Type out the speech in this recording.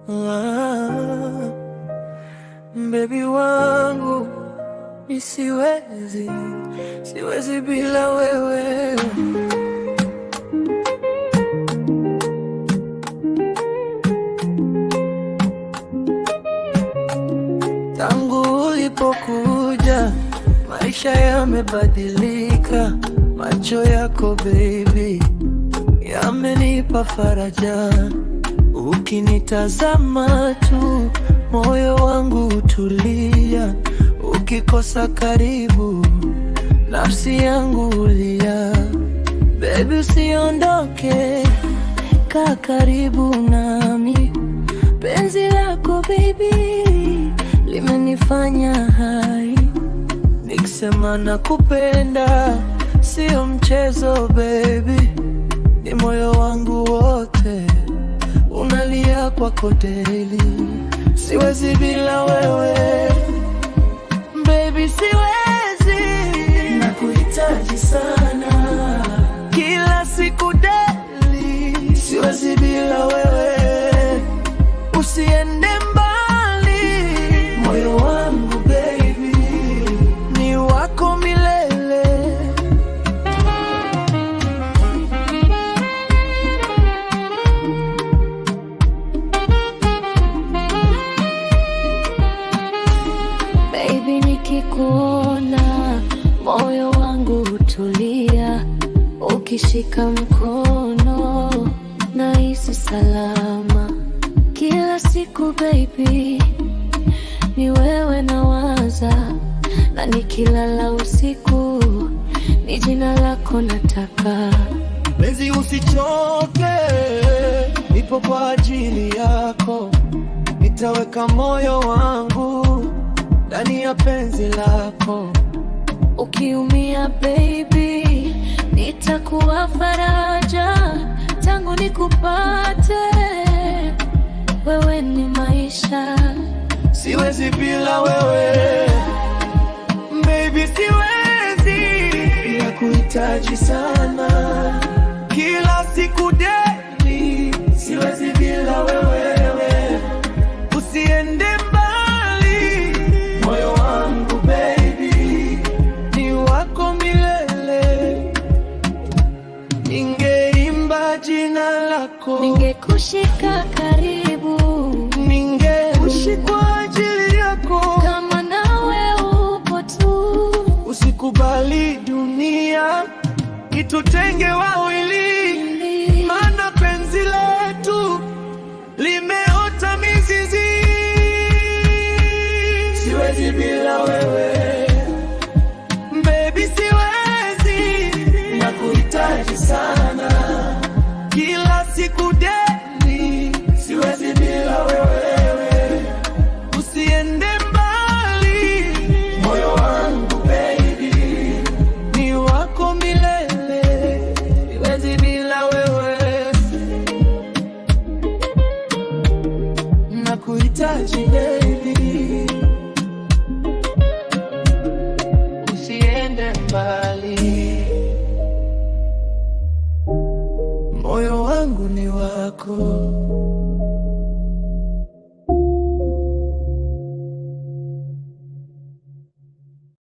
Ah, baby wangu, mi siwezi bila wewe. Tangu ulipokuja maisha yamebadilika, macho yako baby yamenipa faraja. Ukinitazama tu moyo wangu utulia, ukikosa karibu nafsi yangu hulia. Baby usiondoke, kaa karibu nami, penzi lako baby limenifanya hai. Nikisema nakupenda sio mchezo baby, ni moyo wangu wote unalia kwako daily. Siwezi bila wewe baby, siwezi, nakuhitaji sana kila siku daily. Siwezi bila wewe, usiende mbali, moyo wangu baby ni wako milele. Baby nikikuona moyo wangu hutulia, ukishika mkono nahisi salama. Kila siku baby ni wewe nawaza, na nikilala usiku ni jina lako nataka. Penzi usichoke, nipo kwa ajili yako, nitaweka moyo wangu ndani ya penzi lako. Ukiumia baby nitakuwa faraja, tangu nikupate wewe ni maisha. Siwezi bila wewe baby, siwezi, nakuhitaji sana kila siku daily. Siwezi bila wewe, usiende mbali, moyo wangu baby ni wako milele. Ningeimba jina lako, ningekushika karibu, ningeishi kwa ajili yako, kama nawe upo tu. Usikubali dunia itutenge wawili, maana penzi letu limeota mizizi. Siwezi bila wewe baby, siwezi, nakuhitaji sana kila siku daily. Siwezi bila wewe, usiende mbali, moyo wangu baby ni wako milele. Siwezi bila wewe, nakuhitaji baby, usiende mbali, moyo wangu ni wako.